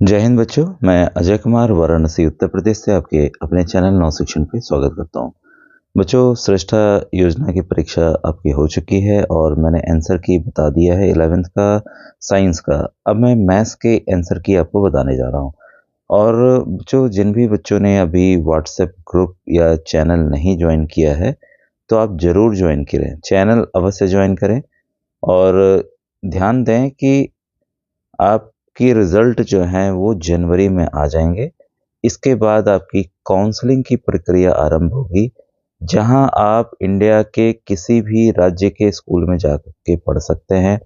जय हिंद बच्चों, मैं अजय कुमार वाराणसी उत्तर प्रदेश से आपके अपने चैनल नौ शिक्षण पे स्वागत करता हूँ। बच्चों, श्रेष्ठा योजना की परीक्षा आपकी हो चुकी है और मैंने आंसर की बता दिया है 11th का साइंस का। अब मैं मैथ्स के आंसर की आपको बताने जा रहा हूँ। और बच्चों, जिन भी बच्चों ने अभी व्हाट्सएप ग्रुप या चैनल नहीं ज्वाइन किया है तो आप ज़रूर ज्वाइन करें, चैनल अवश्य ज्वाइन करें और ध्यान दें कि आपकी रिज़ल्ट जो हैं वो जनवरी में आ जाएँगे। इसके बाद आपकी काउंसलिंग की प्रक्रिया आरंभ होगी, जहां आप इंडिया के किसी भी राज्य के स्कूल में जा के पढ़ सकते हैं।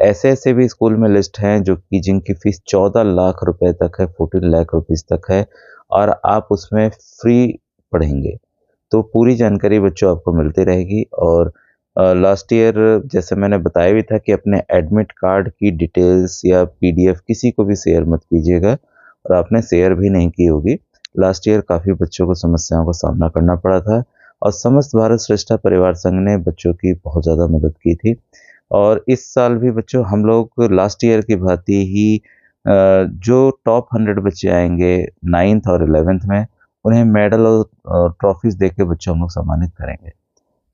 ऐसे-ऐसे भी स्कूल में लिस्ट हैं जो कि जिनकी फ़ीस 14 लाख रुपए तक है, 14 लाख रुपीज़ तक है और आप उसमें फ्री पढ़ेंगे। तो पूरी जानकारी बच्चों आपको मिलती रहेगी। और लास्ट ईयर जैसे मैंने बताया भी था कि अपने एडमिट कार्ड की डिटेल्स या पीडीएफ किसी को भी शेयर मत कीजिएगा, और आपने शेयर भी नहीं की होगी। लास्ट ईयर काफ़ी बच्चों को समस्याओं का सामना करना पड़ा था और समस्त भारत श्रेष्ठा परिवार संघ ने बच्चों की बहुत ज़्यादा मदद की थी। और इस साल भी बच्चों हम लोग लास्ट ईयर की भांति ही जो टॉप 100 बच्चे आएंगे 9th और 11th में, उन्हें मेडल और ट्रॉफीज़ देके बच्चों हम लोग सम्मानित करेंगे।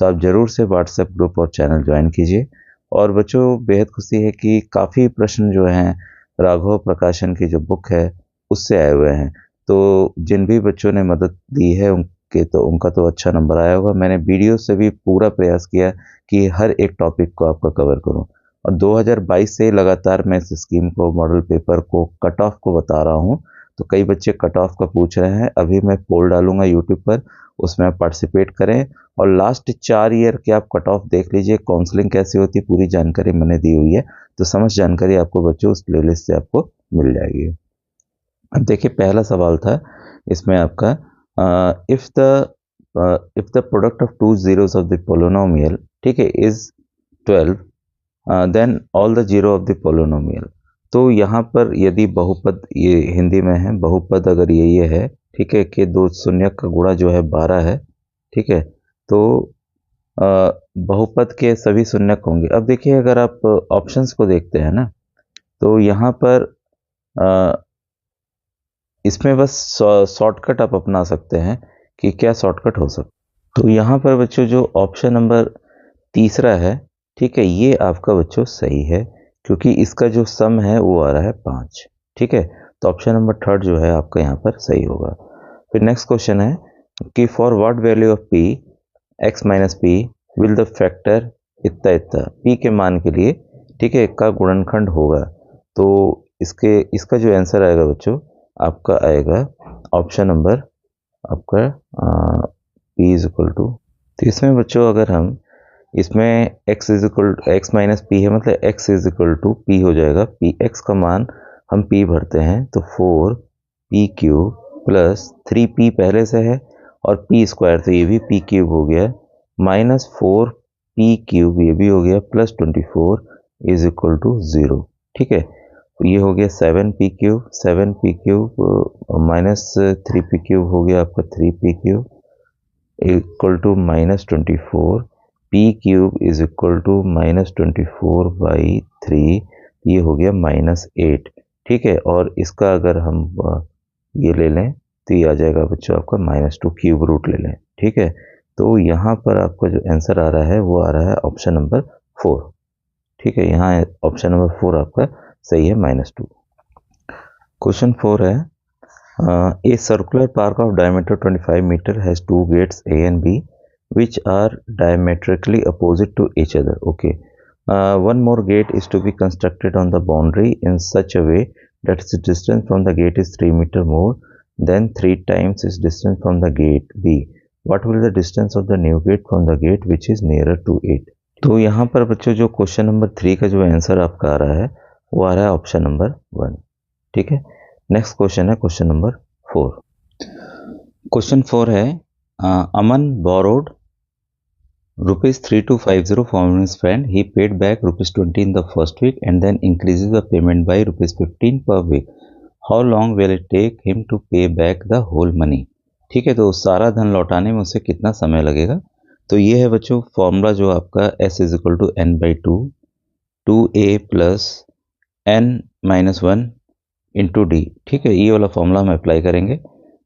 तो आप ज़रूर से व्हाट्सएप ग्रुप और चैनल ज्वाइन कीजिए। और बच्चों, बेहद खुशी है कि काफ़ी प्रश्न जो हैं राघव प्रकाशन की जो बुक है उससे आए हुए हैं। तो जिन भी बच्चों ने मदद दी है उनका तो अच्छा नंबर आया होगा। मैंने वीडियो से भी पूरा प्रयास किया कि हर एक टॉपिक को आपका कवर करूं, और 2022 से लगातार मैं इस स्कीम को, मॉडल पेपर को, कट ऑफ को बता रहा हूं। तो कई बच्चे कट ऑफ का पूछ रहे हैं। अभी मैं पोल डालूंगा यूट्यूब पर, उसमें आप पार्टिसिपेट करें और लास्ट 4 ईयर के आप कट ऑफ देख लीजिए, काउंसलिंग कैसी होती है, पूरी जानकारी मैंने दी हुई है। तो समस्त जानकारी आपको बच्चों उस प्लेलिस्ट से आपको मिल जाएगी। अब देखिए, पहला सवाल था इसमें आपका, if the product of two zeros of the polynomial, ठीक है, is 12, then all the zero of the polynomial. तो यहाँ पर यदि बहुपद, ये हिंदी में है, बहुपद अगर ये है, ठीक है, कि दो शून्य का गुणा जो है 12 है, ठीक है, तो बहुपद के सभी शून्यक होंगे। अब देखिए, अगर आप ऑप्शंस को देखते हैं ना, तो यहाँ पर इसमें बस शॉर्टकट आप अपना सकते हैं कि क्या शॉर्टकट हो सकता। तो यहाँ पर बच्चों जो ऑप्शन नंबर तीसरा है, ठीक है, ये आपका बच्चों सही है, क्योंकि इसका जो सम है वो आ रहा है 5, ठीक है। तो ऑप्शन नंबर थर्ड जो है आपका यहाँ पर सही होगा। फिर नेक्स्ट क्वेश्चन है कि for what value of P x minus P will the factor इतना इतना, पी के मान के लिए, ठीक है, का गुणनखंड होगा। तो इसका जो आंसर आएगा बच्चों आपका आएगा ऑप्शन नंबर आपका पी इज इक्वल टू। तो इसमें बच्चों अगर हम इसमें x माइनस पी है, मतलब x is equal to p हो जाएगा। पी एक्स का मान हम p भरते हैं तो 4p क्यूब प्लस 3p पहले से है और p स्क्वायर, तो ये भी p क्यूब हो गया, माइनस 4p क्यूब ये भी हो गया, प्लस 24 इज इक्वल टू 0, ठीक है। तो ये हो गया 7p cube minus 3p cube हो गया आपका 3p cube equal to minus 24, p cube is equal to minus 24/3, ये हो गया -8, ठीक है। और इसका अगर हम ये ले लें तो ये आ जाएगा बच्चों आपका -2 क्यूब रूट ले लें, ठीक है। तो यहाँ पर आपका जो आंसर आ रहा है वो आ रहा है ऑप्शन नंबर 4, ठीक है। यहाँ ऑप्शन नंबर 4 आपका सही है, -2। क्वेश्चन 4 है, a circular park of diameter 25 meter has two gates A and B which are diametrically opposite to each other. Okay. One more gate is to be constructed on the boundary in such a way that its distance from the gate is 3 meter more than 3 times its distance from the gate B. What will the distance of the new gate from the gate which is nearer to it? तो यहाँ पर बच्चों जो question number 3 का जो answer आपका आ रहा है वो आ रहा है ऑप्शन नंबर 1, ठीक है। नेक्स्ट क्वेश्चन है क्वेश्चन नंबर 4। क्वेश्चन 4 है, अमन borrowed ₹3250 from his friend. He paid back ₹20 in the first week and then increases the payment by ₹15 per week. How long will it take him to pay back the whole money? ठीक है, तो सारा धन लौटाने में उसे कितना समय लगेगा। तो ये है बच्चों फॉर्मूला जो आपका S is equal to n/2 2a plus n-1 into d, ठीक है, ये वाला फॉर्मूला हम अप्लाई करेंगे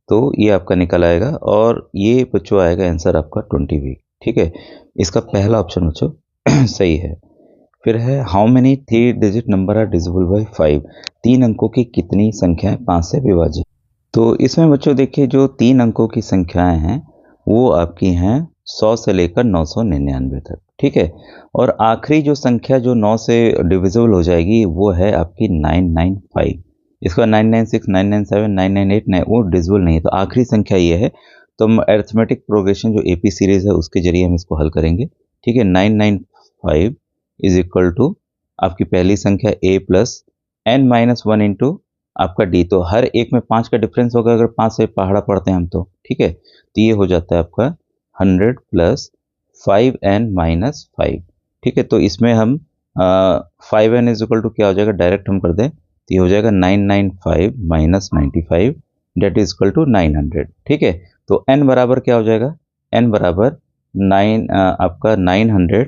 तो ये आपका निकल आएगा और ये बच्चों आएगा आंसर आपका 20 वीक, ठीक है। इसका पहला ऑप्शन बच्चों सही है। फिर है how many 3 digit number are divisible by 5, 3 अंकों की कितनी संख्याएं 5 से विभाजित। तो इसमें बच्चों देखिए जो 3 अंकों की संख्याएं हैं वो आपकी हैं 100 से लेकर 999 तक, ठीक है। और आखिरी जो संख्या जो 9 से डिविजिबल हो जाएगी वो है आपकी 995। इसका 996, 997, 998 वो डिविजिबल नहीं है, तो आखिरी संख्या ये है। तो हम अरिथमेटिक प्रोग्रेशन जो एपी सीरीज है उसके जरिए हम इसको हल करेंगे, ठीक है। 995 इज इक्वल टू आपकी पहली संख्या a plus n minus 1 into आपका d। तो हर एक में 5 का डिफरेंस होगा अगर 5 से पहाड़ा पढ़ते हैं हम तो, ठीक है। तो ये हो जाता है आपका 100 प्लस 5n माइनस 5, ठीक है। तो इसमें हम 5n इज इक्वल टू क्या हो जाएगा, डायरेक्ट हम कर दें तो ये हो जाएगा 995 minus 95 that is equal to 900, ठीक है। तो n बराबर क्या हो जाएगा, n बराबर 9 आपका 900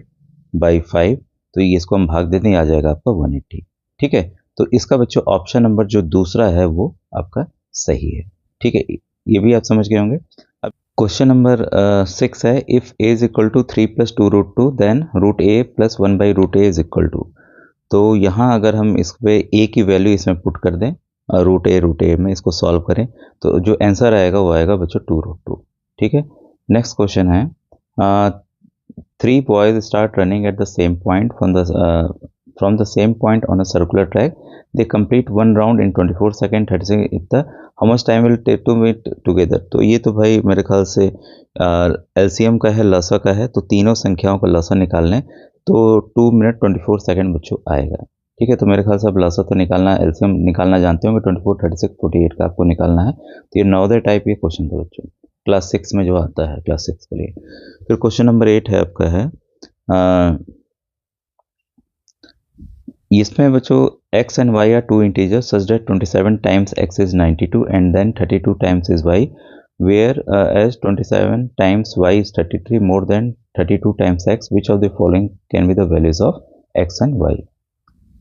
बाई 5, तो ये इसको हम भाग देते हैं, आ जाएगा आपका 180, ठीक है। तो इसका बच्चों ऑप्शन नंबर जो दूसरा है वो आपका सही है, ठीक है। ये भी आप समझ गए होंगे। अब क्वेश्चन नंबर 6 है if a is equal to 3 plus 2 root 2 then root a plus 1 by root a is equal to. तो यहाँ अगर हम इस पे a की वैल्यू इसमें पुट कर दें रूट ए में इसको सॉल्व करें तो जो आंसर आएगा वो आएगा बच्चों 2 रूट 2, ठीक है। नेक्स्ट क्वेश्चन है 3 boys start running at the same point from the same point on a circular track. They complete one round in 24 seconds 36 if the how much time will take to meet together। तो ये तो भाई मेरे ख्याल से LCM का है, लसा का है, तो तीनों संख्याओं का लसा निकाल लें तो 2 मिनट 24 सेकंड बच्चों आएगा, ठीक है। तो मेरे ख्याल से अब लसा तो निकालना, एलसीएम निकालना जानते होंगे, 24 36 48 का आपको निकालना है। तो ये नवोदय टाइप ये क्वेश्चन था बच्चों, क्लास 6 में जो आता है, क्लास 6 के लिए। फिर क्वेश्चन नंबर 8 है आपका है इसमें बच्चों x and y are two integers such that 27 times x is 92 and then 32 times is y, where as 27 times y is 33 more than 32 times x, which of the following can be the values of x and y।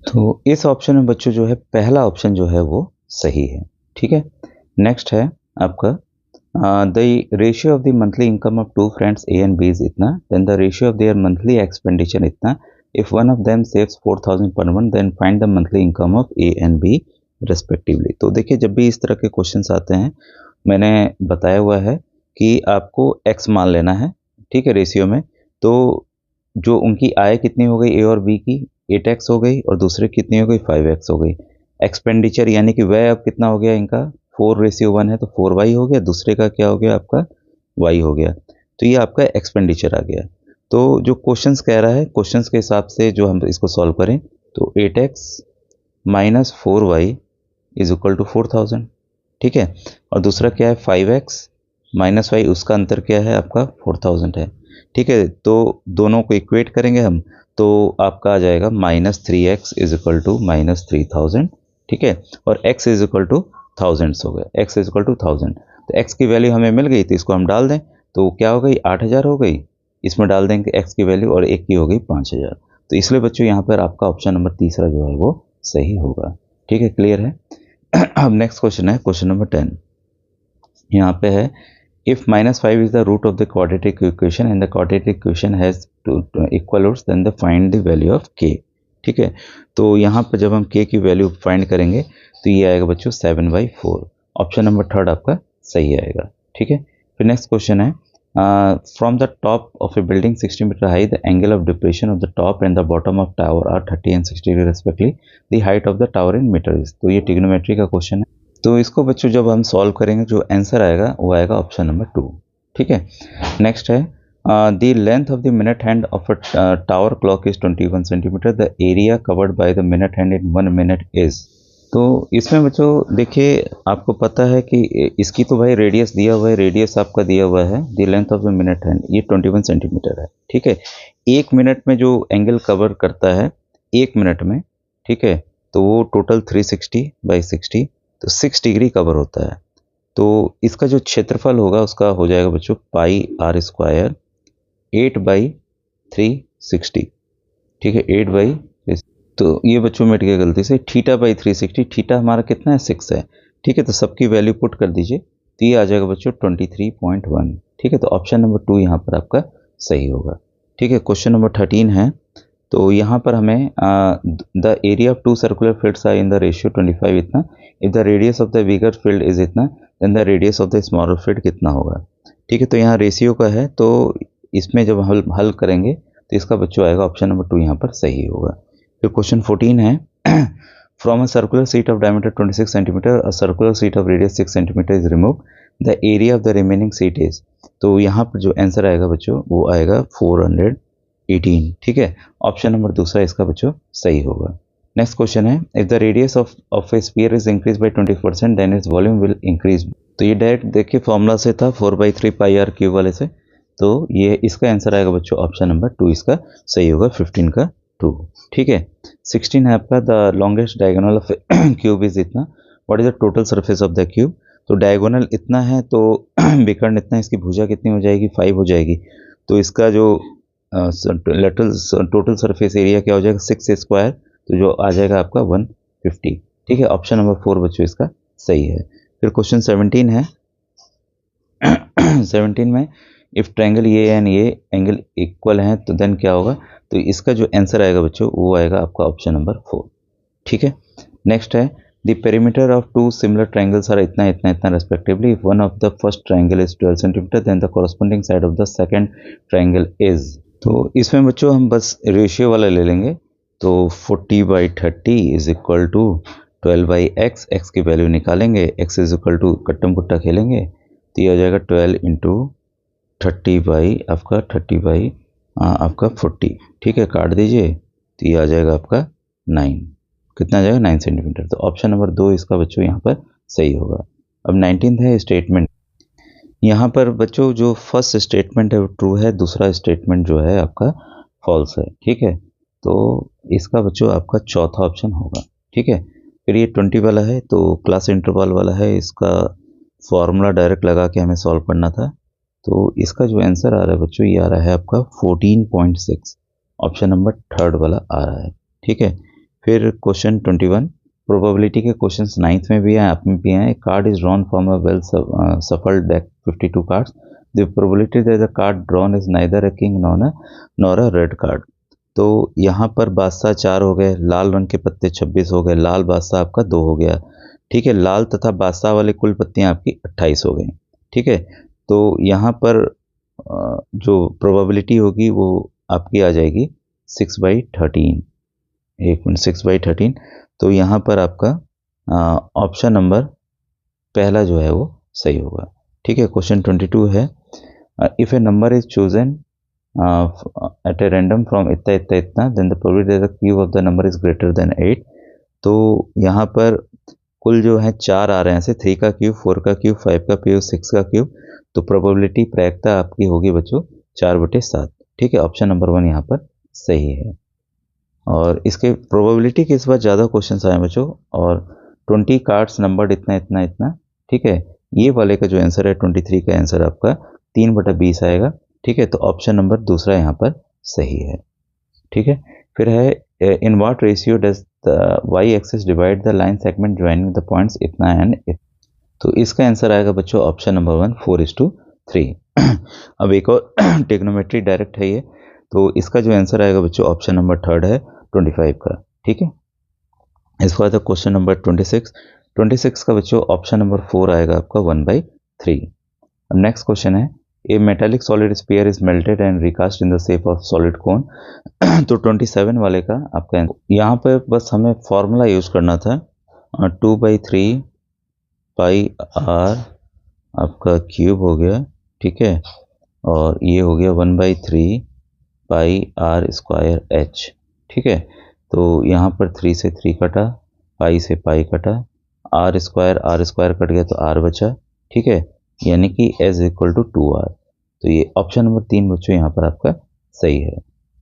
तो इस option में बच्चों जो है पहला option जो है वो सही है, ठीक है। नेक्स्ट है आपका the ratio of the monthly income of two friends A and B is इतना, then the ratio of their monthly expenditure इतना, if one of them saves 4000 per month then find the monthly income of A and B respectively। तो देखिए जब भी इस तरह के questions आते हैं मैंने बताया हुआ है कि आपको x मान लेना है, ठीक है, रेशियो में। तो जो उनकी आय कितनी हो गई A और B की 8x हो गई और दूसरे कितनी हो गई 5x हो गई। एक्सपेंडिचर यानी कि व्यय अब कितना हो गया इनका 4:1 है तो 4y हो गया, दूसरे का क्या हो गया आपका y हो गया। तो ये आपका एक्सपेंडिचर आ गया। तो जो क्वेश्चंस कह रहा है, क्वेश्चंस के हिसाब से जो हम इसको सॉल्व करें तो 8x minus 4y is equal to 4000, ठीक है। और दूसरा क्या है 5x माइनस y, उसका अंतर क्या है आपका 4000 है, ठीक है। तो दोनों को इक्वेट करेंगे हम तो आपका आ जाएगा -3x इज इक्वल टू -3000, ठीक है। और x is equal two thousands हो गए, x इज इक्वल टू 1000। तो x की वैल्यू हमें मिल गई तो इसको हम डाल दें तो क्या हो गई 8000 हो गई, इसमें डाल देंगे x की वैल्यू और एक की हो गई 5000। तो इसलिए बच्चों यहाँ पर आपका ऑप्शन नंबर तीसरा जो है वो सही होगा, ठीक है, क्लियर है। अब नेक्स्ट क्वेश्चन है क्वेश्चन नंबर 10। यहाँ पे है if -5 is the root of the quadratic equation and the quadratic equation has two equal roots then the find the value of k, ठीक है। तो यहाँ पर जब हम k की वैल्यू फाइंड करेंगे तो ये आएगा बच्चों 7/4। ऑप्शन नंबर 3 आपका सही आएगा, ठीक है। फिर नेक्स्ट क्वेश्चन है from the top of a building 60 metre high the angle of depression of the top and the bottom of tower are 30 and 60 degree respectively, the height of the tower in metres. तो ये trigonometry का question है। तो इसको बच्चों जब हम solve करेंगे जो आंसर आएगा वो आएगा ऑप्शन नंबर 2, ठीक है। नेक्स्ट है the length of the minute hand of a tower clock is 21 centimetre, the area covered by the minute hand in 1 minute is. तो इसमें बच्चों देखिए आपको पता है कि इसकी तो भाई रेडियस दिया हुआ है, रेडियस आपका दिया हुआ है, the length of the minute hand ये 21 सेंटीमीटर है, ठीक है। 1 मिनट में जो एंगल कवर करता है 1 मिनट में, ठीक है, तो वो टोटल 360/60, तो 6 डिग्री कवर होता है। तो इसका जो क्षेत्रफल होगा उसका हो जाएगा बच्चों πr² 8/360, ठीक है, 8/360 तो ये बच्चों मिट गया गलती से। थीटा बाई 360, थीटा हमारा कितना है 6 है, ठीक है। तो सबकी वैल्यू पुट कर दीजिए, तो ये आ जाएगा बच्चों 23.1, ठीक है। तो ऑप्शन नंबर 2 यहाँ पर आपका सही होगा, ठीक है। क्वेश्चन नंबर 13 है, तो यहाँ पर हमें the area of 2 circular fields are in the ratio 25 इतना, if the radius of the bigger field is इतना, then the radius of the smaller field कितना होगा, ठीक है। तो यहाँ रेशियो का है, तो इसमें जब हल करेंगे तो इसका बच्चों आएगा ऑप्शन नंबर 2 यहाँ पर सही होगा। फिर क्वेश्चन 14 है, from a circular sheet of diameter 26 centimetre a circular sheet of radius 6 centimetre is remove, the area of the remaining sheet is, तो यहाँ पर जो आंसर आएगा बच्चों वो आएगा 418, ठीक है। ऑप्शन नंबर दूसरा इसका बच्चों सही होगा। नेक्स्ट क्वेश्चन है, if the radius of a sphere is increase by 20% then its volume will increase, तो ये डायरेक्ट देखिए फॉर्मूला से था 4/3 पाई आर क्यूब वाले से, तो ये इसका आंसर आएगा बच्चों ऑप्शन नंबर 2 इसका सही होगा, 15 का 2, ठीक है। 16 है आपका, the longest diagonal of cube is इतना, what is the total surface of the cube, तो डायगोनल इतना है तो विकर्ण इतना, इसकी भुजा कितनी हो जाएगी 5 हो जाएगी, तो इसका जो टोटल सरफेस एरिया क्या हो जाएगा 6 स्क्वायर, तो जो आ जाएगा आपका 150, ठीक है। ऑप्शन नंबर 4 बच्चों इसका सही है। फिर क्वेश्चन 17 है, 17 में इफ ट्रायंगल ये एंड ये एंगल इक्वल हैं तो देन क्या होगा, तो इसका जो आंसर आएगा बच्चों वो आएगा आपका ऑप्शन नंबर 4, ठीक है। नेक्स्ट है, the perimeter of 2 similar triangles are इतना इतना इतना respectively, if one of the first triangle is 12 centimetre then the corresponding side of the second triangle is, तो इसमें बच्चों हम बस रेशियो वाला ले लेंगे, तो 40/30 is equal to 12/x, x की वैल्यू निकालेंगे, x इज इक्वल टू कट्टम पुट्टा खेलेंगे, तो ये आ जाएगा 12 इंटू 30 आपका 40, ठीक है। काट दीजिए, तो ये आ जाएगा आपका 9, कितना आ जाएगा 9 सेंटीमीटर, तो ऑप्शन नंबर 2 इसका बच्चों यहाँ पर सही होगा। अब 19 है स्टेटमेंट, यहाँ पर बच्चों जो फर्स्ट स्टेटमेंट है वो ट्रू है, दूसरा स्टेटमेंट जो है आपका फॉल्स है, ठीक है। तो इसका बच्चों आपका चौथा ऑप्शन होगा, ठीक है। फिर ये 20 वाला है, तो क्लास इंटरवल वाला है, इसका फॉर्मूला डायरेक्ट लगा के हमें सॉल्व करना था, तो इसका जो आंसर आ रहा है बच्चों ये आ रहा है आपका 14.6, ऑप्शन नंबर 3 वाला आ रहा है, ठीक है। फिर क्वेश्चन 21, प्रोबेबिलिटी के क्वेश्चंस 9th में भी हैं, आप में भी हैं। Card is drawn from a well shuffled deck 52 cards, the probability that the card drawn is neither a king nor a red card, तो यहाँ पर बादशाह 4 हो गए, लाल रंग के पत्ते 26 हो गए, लाल बादशाह आपका 2 हो गया, ठीक है। लाल तथा बादशाह वाले कुल पत्तियाँ आपकी 28 हो गई, ठीक है। तो यहाँ पर जो प्रोबेबिलिटी होगी वो आपकी आ जाएगी 6/13, 6/13, तो यहाँ पर आपका ऑप्शन नंबर पहला जो है वो सही होगा, ठीक है। क्वेश्चन 22 है, if a number is chosen at a random from इतना इतना इतना then the probability that the cube of the number is greater than 8, तो यहाँ पर कुल जो है 4 आ रहे हैं ऐसे, 3 का क्यूब, 4 का क्यूब, 5 का क्यूब, 6 का क्यूब, तो प्रोबेबिलिटी प्रायिकता आपकी होगी बच्चों 4/7, ठीक है। ऑप्शन नंबर 1 यहाँ पर सही है। और इसके प्रोबेबिलिटी के इस बार ज़्यादा क्वेश्चन आए बच्चों, और 20 कार्ड्स नंबर इतना इतना इतना, ठीक है। ये वाले का जो आंसर है 23 का आंसर आपका 3/20 आएगा, ठीक है। तो ऑप्शन नंबर दूसरा यहाँ पर सही है, ठीक है। फिर है in what ratio does the y axis divide the line segment joining the points इतना एंड, तो इसका आंसर आएगा बच्चों ऑप्शन नंबर 1 4:3। अब एक और टेक्नोमेट्री डायरेक्ट है ये, तो इसका जो आंसर आएगा बच्चों ऑप्शन नंबर 3 है 25 का, ठीक है। इसके बाद क्वेश्चन नंबर 26 का बच्चों ऑप्शन नंबर 4 आएगा आपका 1/3। अब नेक्स्ट क्वेश्चन है, a metallic solid sphere is melted and recast in the shape of solid cone, तो 27 वाले का आपका यहाँ पर बस हमें फॉर्मूला यूज करना था, 2/3 पाई आर आपका क्यूब हो गया, ठीक है, और ये हो गया 1/3 पाई आर स्क्वायर एच, ठीक है। तो यहाँ पर 3 से 3 कटा, पाई से पाई कटा, आर स्क्वायर कट गया तो आर बचा, ठीक है, यानी कि एज इक्वल टू 2r, तो ये ऑप्शन नंबर 3 बच्चों यहाँ पर आपका सही है।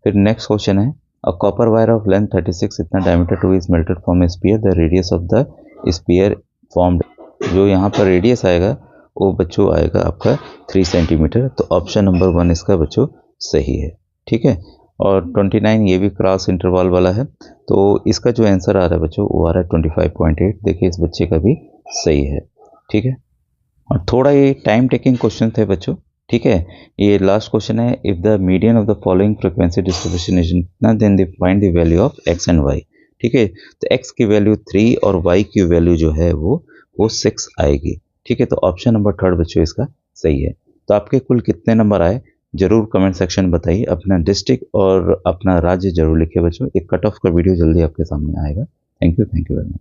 फिर नेक्स्ट क्वेश्चन है, a copper wire of length 36 इतना diameter 2 is melted from A sphere, the radius of the sphere formed, जो यहाँ पर रेडियस आएगा वो बच्चों आएगा आपका 3 सेंटीमीटर, तो ऑप्शन नंबर 1 इसका बच्चों सही है, ठीक है। और 29 ये भी क्रॉस इंटरवल वाला है। तो इसका जो आंसर आ रहा है बच्चों वो आ रहा है 25.8। देखिए इस बच्चे का भी सही है, ठीक है। और थोड़ा ये टाइम टेकिंग क्वेश्चन थे बच्चों, ठीक है। ये लास्ट क्वेश्चन है, if the median of the following frequency distribution is इतना then they find the value of X and Y, ठीक है। तो एक्स की वैल्यू 3 और वाई की वैल्यू जो है वो 6 आएगी, ठीक है। तो ऑप्शन नंबर 3 बच्चों इसका सही है। तो आपके कुल कितने नंबर आए जरूर कमेंट सेक्शन में बताइए। अपना डिस्ट्रिक्ट और अपना राज्य जरूर लिखिए बच्चों। एक कट ऑफ का वीडियो जल्दी आपके सामने आएगा। Thank you very much.